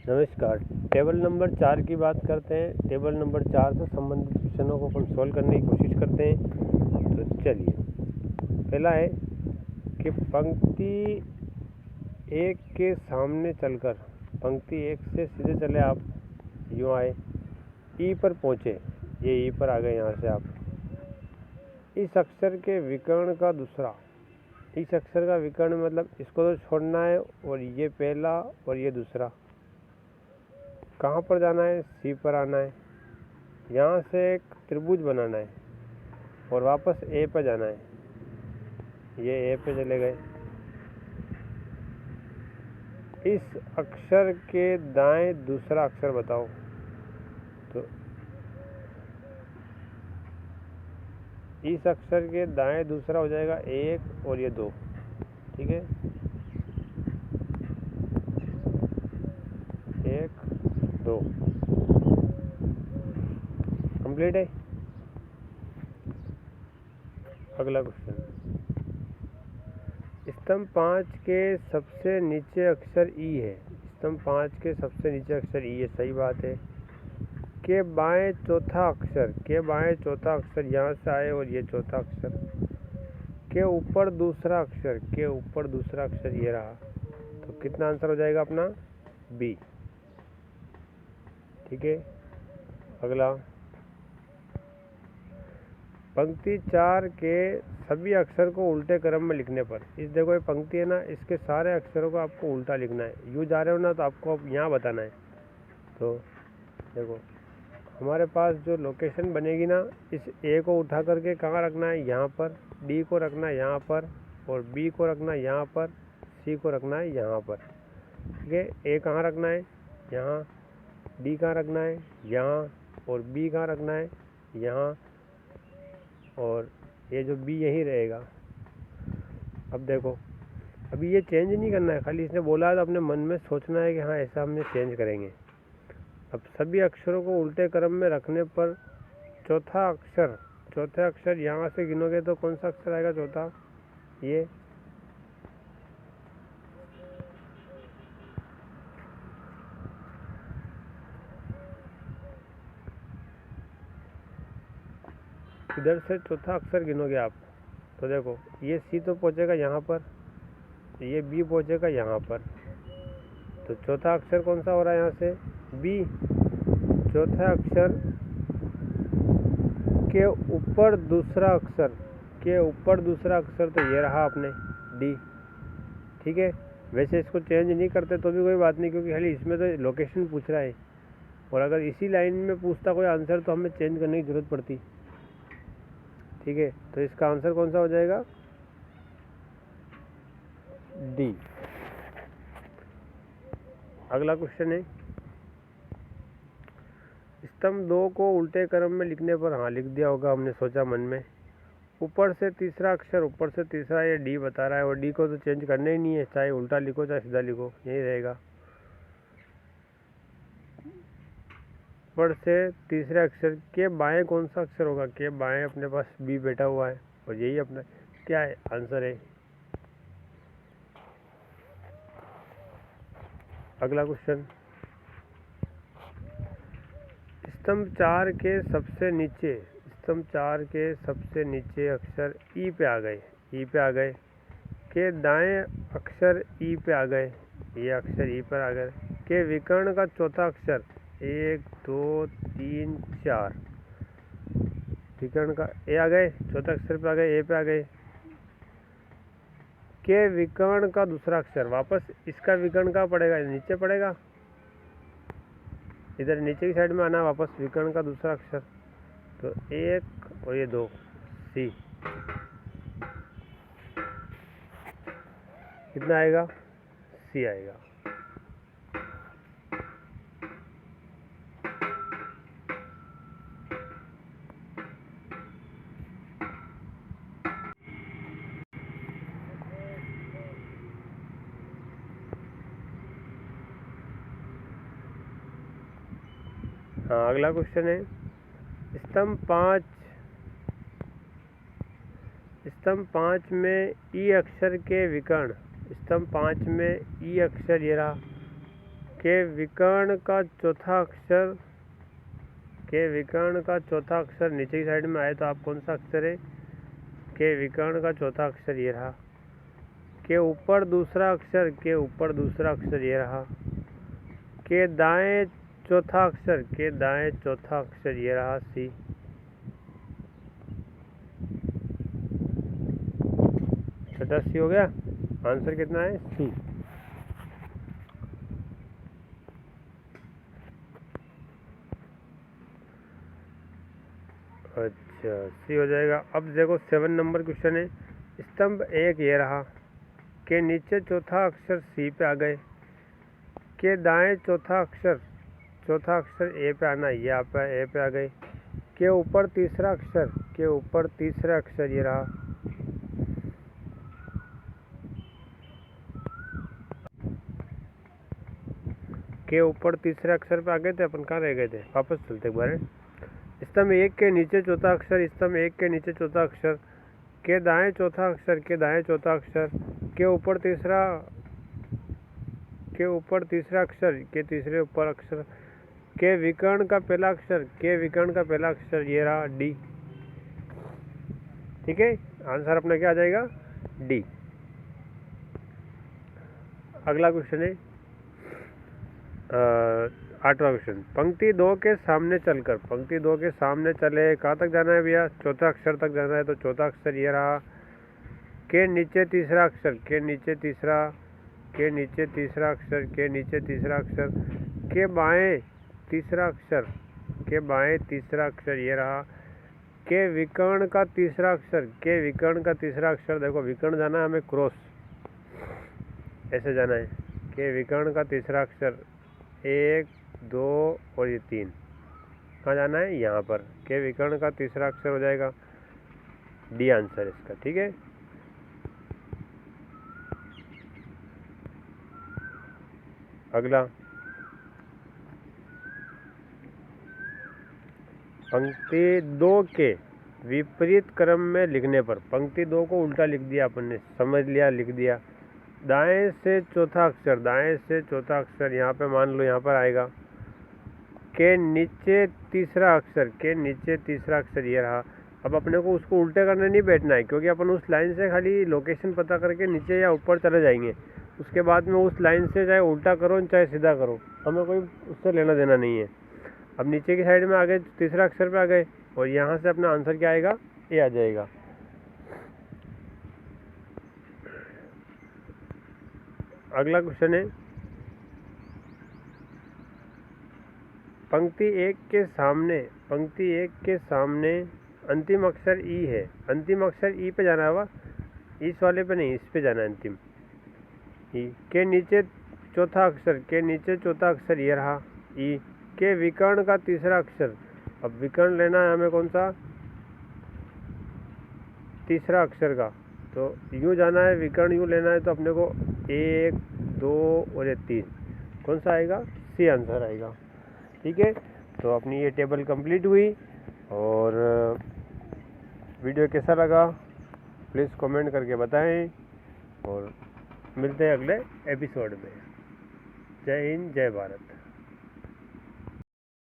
नमस्कार। Table number 4 की बात करते हैं। टेबल नंबर 4 से संबंधित क्वेश्चनों को अपन सॉल्व करने की कोशिश करते हैं। तो चलिए, पहला है कि पंक्ति 1 के सामने चलकर, पंक्ति 1 से सीधे चले आप, यूँ आए, ई पर पहुँचे, ये ई पर आ गए। यहाँ से आप इस अक्षर के विकर्ण का दूसरा, इस अक्षर का विकर्ण मतलब इसको तो छोड़ना है, और ये पहला और ये दूसरा, कहाँ पर जाना है? सी पर आना है। यहाँ से एक त्रिभुज बनाना है और वापस ए पर जाना है। ये ए पे चले गए। इस अक्षर के दाएं दूसरा अक्षर बताओ। तो इस अक्षर के दाएं दूसरा हो जाएगा 1 और ये 2। ठीक है, 1 2 कंप्लीट है। अगला क्वेश्चन, स्तंभ 5 के सबसे नीचे अक्षर ई है। स्तंभ 5 के सबसे नीचे अक्षर ई है, सही बात है। के बाएं चौथा अक्षर, के बाएं चौथा अक्षर यहाँ से आए और ये चौथा अक्षर, के ऊपर दूसरा अक्षर, के ऊपर दूसरा अक्षर ये रहा। तो कितना आंसर हो जाएगा अपना? बी। ठीक है। अगला, पंक्ति 4 के सभी अक्षर को उल्टे क्रम में लिखने पर, इस देखो ये पंक्ति है ना, इसके सारे अक्षरों को आपको उल्टा लिखना है। यूँ जा रहे हो ना तो आपको अब यहाँ बताना है। तो देखो, हमारे पास जो लोकेशन बनेगी ना, इस ए को उठा करके कहाँ रखना है? यहाँ पर। डी को रखना है यहाँ पर, और बी को रखना है यहाँ पर, सी को रखना है यहाँ पर। ठीक है, ए कहाँ रखना है? यहाँ। डी कहाँ रखना है? यहाँ। और बी कहाँ रखना है? यहाँ। और ये जो बी यहीं रहेगा। अब देखो, अभी ये चेंज नहीं करना है, खाली इसने बोला है तो अपने मन में सोचना है कि हाँ ऐसा हमने चेंज करेंगे। अब सभी अक्षरों को उल्टे क्रम में रखने पर चौथा अक्षर यहाँ से गिनोगे तो कौन सा अक्षर आएगा चौथा? ये। इधर से चौथा अक्षर गिनोगे आप तो देखो, ये सी तो पहुँचेगा यहाँ पर, ये बी पहुँचेगा यहाँ पर। तो चौथा अक्षर कौन सा हो रहा है यहाँ से? बी। चौथा अक्षर के ऊपर दूसरा अक्षर, के ऊपर दूसरा अक्षर तो ये रहा अपने डी। ठीक है, वैसे इसको चेंज नहीं करते तो भी कोई बात नहीं, क्योंकि खाली इसमें तो लोकेशन पूछ रहा है, और अगर इसी लाइन में पूछता कोई आंसर तो हमें चेंज करने की ज़रूरत पड़ती। ठीक है, तो इसका आंसर कौन सा हो जाएगा? डी। अगला क्वेश्चन है, स्तंभ 2 को उल्टे क्रम में लिखने पर, हाँ लिख दिया होगा हमने सोचा मन में। ऊपर से तीसरा अक्षर, ऊपर से तीसरा, ये डी बता रहा है, और डी को तो चेंज करना ही नहीं है, चाहे उल्टा लिखो चाहे सीधा लिखो, यही रहेगा। ऊपर से तीसरे अक्षर के बाएं कौन सा अक्षर होगा? के बाएं अपने पास बी बैठा हुआ है, और यही अपना क्या है? आंसर है। अगला क्वेश्चन, स्तंभ 4 के सबसे नीचे, स्तंभ 4 के सबसे नीचे अक्षर ई पे आ गए, ई पे आ गए। के दाएं अक्षर ई पे आ गए, ये अक्षर ई पर आ गए। के विकर्ण का चौथा अक्षर, 1 2 3 4, विकर्ण का ए आ गए, चौथा अक्षर पे आ गए, ए पे आ गए। के विकर्ण का दूसरा अक्षर, वापस इसका विकर्ण का पड़ेगा, नीचे पड़ेगा, इधर नीचे की साइड में आना, वापस विकर्ण का दूसरा अक्षर। तो 1 और ये 2, सी। कितना आएगा? सी आएगा। हाँ, अगला क्वेश्चन है, स्तंभ 5 में ई अक्षर के विकर्ण, स्तंभ 5 में ई अक्षर ये रहा, के विकर्ण का चौथा अक्षर, के विकर्ण का चौथा अक्षर नीचे की साइड में आए तो आप कौन सा अक्षर है? के विकर्ण का चौथा अक्षर ये रहा। के ऊपर दूसरा अक्षर, के ऊपर दूसरा अक्षर ये रहा। के दाएं चौथा अक्षर, के दाएं चौथा अक्षर ये रहा सी। छठा सी हो गया। आंसर कितना है? सी। अच्छा, सी हो जाएगा। अब देखो 7 नंबर क्वेश्चन है। स्तंभ 1 ये रहा। के नीचे चौथा अक्षर सी पे आ गए। के दाएं चौथा अक्षर ए पे आना, ये आप ए पे आ गए। के ऊपर तीसरा अक्षर, के ऊपर तीसरा अक्षर ये रहा। के ऊपर तीसरे अक्षर पे आ गए थे अपन, कहाँ रह गए थे? वापस चलते एक बार। स्तंभ 1 के नीचे चौथा अक्षर, स्तंभ 1 के नीचे चौथा अक्षर। के दाएं चौथा अक्षर, के दाएं चौथा अक्षर। के ऊपर तीसरा अक्षर, के तीसरे ऊपर अक्षर। के विकर्ण का पहला अक्षर, के विकर्ण का पहला अक्षर ये रहा डी। ठीक है, आंसर अपना क्या आ जाएगा? डी। अगला क्वेश्चन है 8वां क्वेश्चन। पंक्ति 2 के सामने चलकर, पंक्ति 2 के सामने चले, कहाँ तक जाना है भैया? चौथा अक्षर तक जाना है। तो चौथा अक्षर ये रहा। के नीचे तीसरा अक्षर, के नीचे तीसरा, के नीचे तीसरा अक्षर, के नीचे तीसरा अक्षर। के बाएं तीसरा अक्षर, के बाएं तीसरा अक्षर ये रहा। के विकर्ण का तीसरा अक्षर, के विकर्ण का तीसरा अक्षर, देखो विकर्ण जाना है हमें, क्रॉस ऐसे जाना है। के विकर्ण का तीसरा अक्षर 1 2 और ये 3, कहाँ जाना है? यहाँ पर। के विकर्ण का तीसरा अक्षर हो जाएगा डी आंसर इसका। ठीक है, अगला पंक्ति 2 के विपरीत क्रम में लिखने पर, पंक्ति 2 को उल्टा लिख दिया अपन ने, समझ लिया, लिख दिया। दाएं से चौथा अक्षर, दाएं से चौथा अक्षर यहाँ पे मान लो यहाँ पर आएगा। के नीचे तीसरा अक्षर, के नीचे तीसरा अक्षर ये रहा। अब अपने को उसको उल्टे करने नहीं बैठना है, क्योंकि अपन उस लाइन से खाली लोकेशन पता करके नीचे या ऊपर चले जाएंगे। उसके बाद में उस लाइन से चाहे उल्टा करो चाहे सीधा करो, हमें कोई उससे लेना देना नहीं है। अब नीचे की साइड में आ गए, तीसरा अक्षर पे आ गए, और यहाँ से अपना आंसर क्या आएगा? ए आ जाएगा। अगला क्वेश्चन है पंक्ति 1 के सामने, पंक्ति 1 के सामने अंतिम अक्षर ई है। अंतिम अक्षर ई पे जाना होगा, इस वाले पे नहीं, इस पे जाना है अंतिम ई। के नीचे चौथा अक्षर, के नीचे चौथा अक्षर ये रहा ई। के विकर्ण का तीसरा अक्षर, अब विकर्ण लेना है हमें, कौन सा? तीसरा अक्षर का। तो यूँ जाना है, विकर्ण यूँ लेना है, तो अपने को 1 2 और 3, कौन सा आएगा? सी आंसर आएगा। ठीक है, तो अपनी ये टेबल कंप्लीट हुई। और वीडियो कैसा लगा प्लीज़ कमेंट करके बताएं, और मिलते हैं अगले एपिसोड में। जय हिंद, जय भारत।